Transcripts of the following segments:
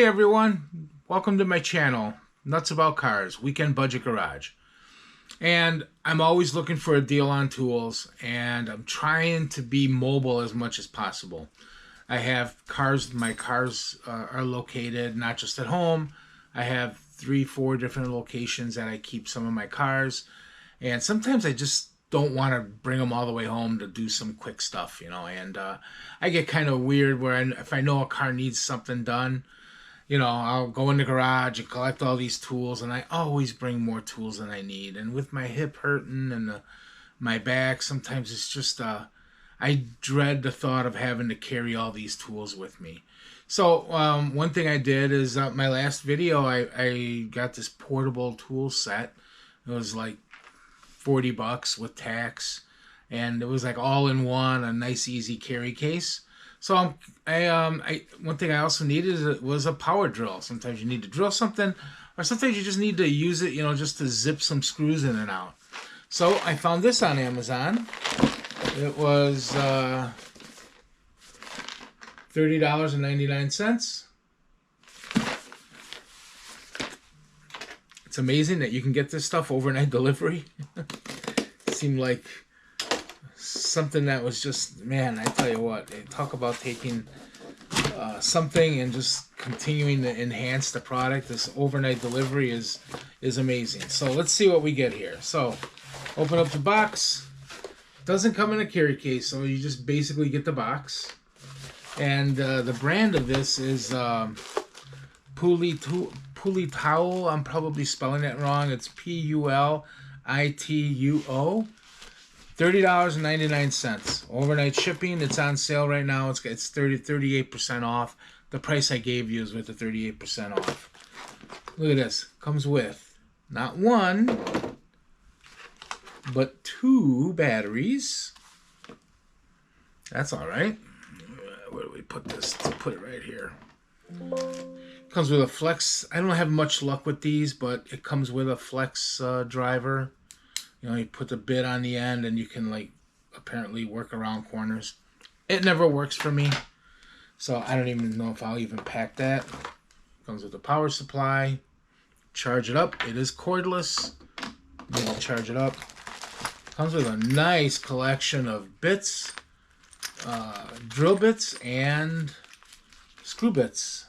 Hey everyone, welcome to my channel, Nutz About Cars, Weekend Budget Garage. And I'm always looking for a deal on tools, and I'm trying to be mobile as much as possible. I have cars, my cars are located not just at home. I have 3-4 different locations that I keep some of my cars, and sometimes I just don't want to bring them all the way home to do some quick stuff, you know, and I get kind of weird where if I know a car needs something done, you know, I'll go in the garage and collect all these tools, and I always bring more tools than I need. And with my hip hurting and my back, sometimes it's just, I dread the thought of having to carry all these tools with me. So one thing I did is my last video, I got this portable tool set. It was like $40 with tax, and it was like all in one, a nice easy carry case. So one thing I also needed was a power drill. Sometimes you need to drill something, or sometimes you just need to use it, you know, just to zip some screws in and out. So I found this on Amazon. It was $30.99. It's amazing that you can get this stuff overnight delivery. It seemed like something that was just, man, I tell you what, they talk about taking something and just continuing to enhance the product. This overnight delivery is amazing. So let's see what we get here. So open up the box. Doesn't come in a carry case, so you just basically get the box. And the brand of this is Pulituo. I'm probably spelling that wrong. It's Pulituo. $30.99. Overnight shipping. It's on sale right now. It's 38% off. The price I gave you is with the 38% off. Look at this. Comes with not one, but 2 batteries. That's all right. Where do we put this? Let's put it right here. Comes with a flex. I don't have much luck with these, but it comes with a flex driver. You know, you put the bit on the end and you can, like, apparently work around corners. It never works for me, so I don't even know if I'll even pack that. Comes with a power supply. Charge it up. It is cordless. You know, charge it up. Comes with a nice collection of bits, drill bits, and screw bits.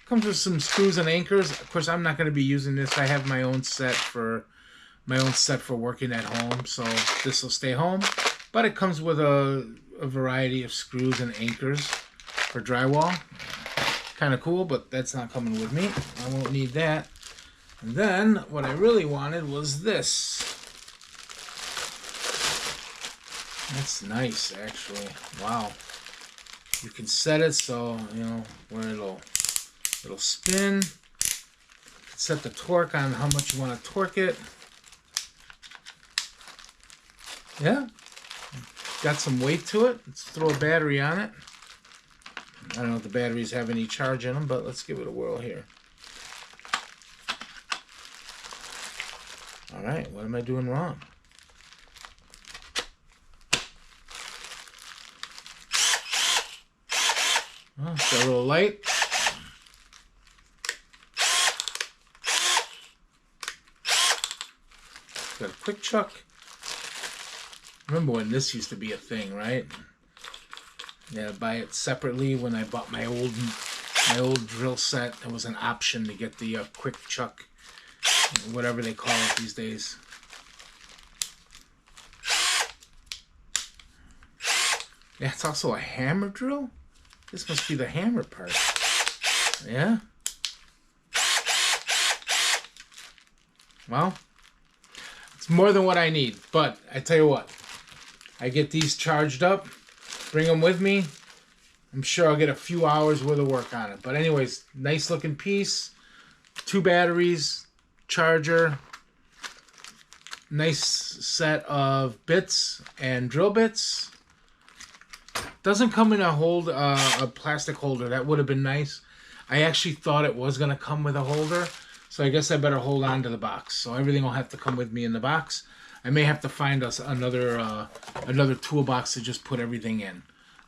Comes with some screws and anchors. Of course, I'm not going to be using this. I have my own set for working at home, so this will stay home. But it comes with a variety of screws and anchors for drywall. Kind of cool, but that's not coming with me. I won't need that. And then what I really wanted was this. That's nice, actually. Wow. You can set it so, you know, where it'll spin. Set the torque on how much you want to torque it. Yeah. Got some weight to it. Let's throw a battery on it. I don't know if the batteries have any charge in them, but let's give it a whirl here. Alright, what am I doing wrong? Oh, it's got a little light. Got a quick chuck. Remember when this used to be a thing, right? Yeah, buy it separately. When I bought my old drill set, there was an option to get the quick chuck, whatever they call it these days. Yeah, it's also a hammer drill. This must be the hammer part. Yeah. Well, it's more than what I need, but I tell you what, I get these charged up, bring them with me. I'm sure I'll get a few hours worth of work on it. But anyways, nice looking piece, 2 batteries, charger, nice set of bits and drill bits. Doesn't come in a plastic holder. That would have been nice. I actually thought it was going to come with a holder, so I guess I better hold on to the box. So everything will have to come with me in the box. I may have to find us another toolbox to just put everything in.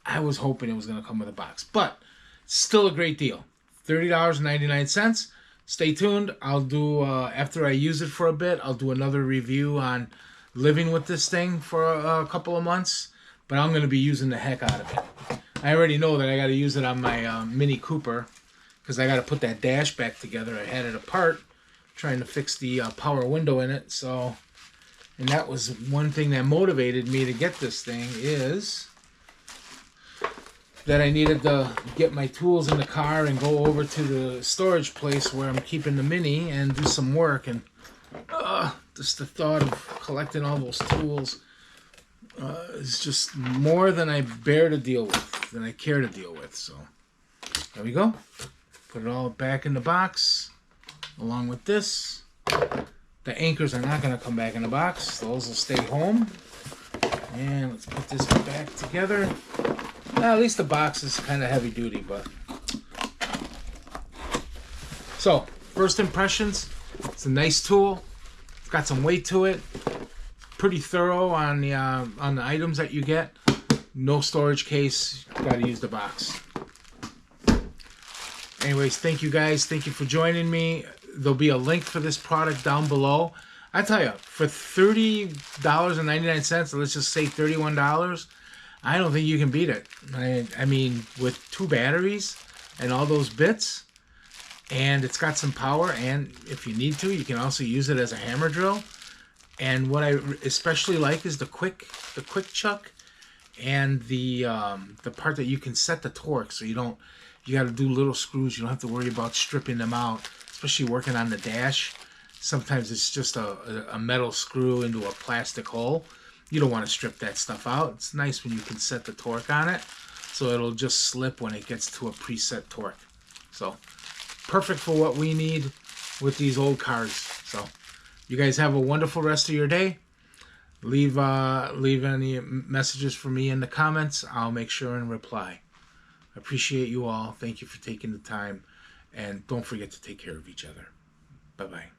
I was hoping it was going to come with a box. But still a great deal. $30.99. Stay tuned. I'll do, after I use it for a bit, I'll do another review on living with this thing for a couple of months. But I'm going to be using the heck out of it. I already know that I got to use it on my Mini Cooper, because I got to put that dash back together. I had it apart, trying to fix the power window in it. So, and that was one thing that motivated me to get this thing, is that I needed to get my tools in the car and go over to the storage place where I'm keeping the Mini and do some work. And just the thought of collecting all those tools is just more than I bear to deal with, than I care to deal with. So there we go. Put it all back in the box along with this. The anchors are not going to come back in the box. Those will stay home. And let's put this back together. Well, at least the box is kind of heavy duty, but... So, first impressions. It's a nice tool. It's got some weight to it. Pretty thorough on the items that you get. No storage case. Got to use the box. Anyways, thank you guys. Thank you for joining me. There'll be a link for this product down below. I tell you, for $30.99, let's just say $31, I don't think you can beat it. I mean, with 2 batteries and all those bits, and it's got some power, and if you need to, you can also use it as a hammer drill. And what I especially like is the quick chuck, and the part that you can set the torque, so you got to do little screws. You don't have to worry about stripping them out, especially working on the dash. Sometimes it's just a metal screw into a plastic hole. You don't want to strip that stuff out. It's nice when you can set the torque on it, so it'll just slip when it gets to a preset torque. So perfect for what we need with these old cars. So you guys have a wonderful rest of your day. Leave any messages for me in the comments. I'll make sure and reply. I appreciate you all. Thank you for taking the time, and don't forget to take care of each other. Bye-bye.